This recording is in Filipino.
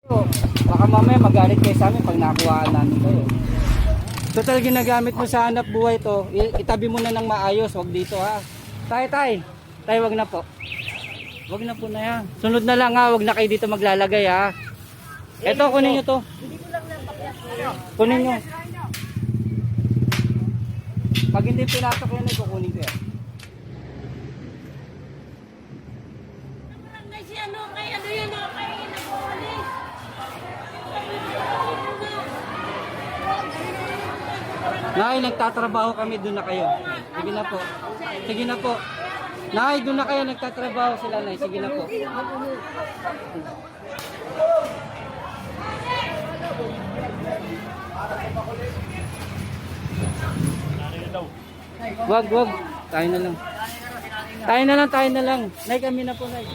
Baka mamaya magalit kayo sa amin pag nakuhaan namin kayo. Total ginagamit mo sa hanap buhay to, itabi mo na ng maayos, wag dito ha. Tay, wag na po. Wag na po na yan. Sunod na lang ha, wag na kayo dito maglalagay ha. Eto, kunin nyo to. Kunin nyo. Pag hindi pinatok yan, kukunin ko yan. Nay, nagtatrabaho kami, doon na kayo. Sige na po. Sige na po. Nay, doon na kayo, nagtatrabaho sila, Nay. Sige na po. Wag. Tayo na lang. Tayo na lang. Nay, kami na po, Nay.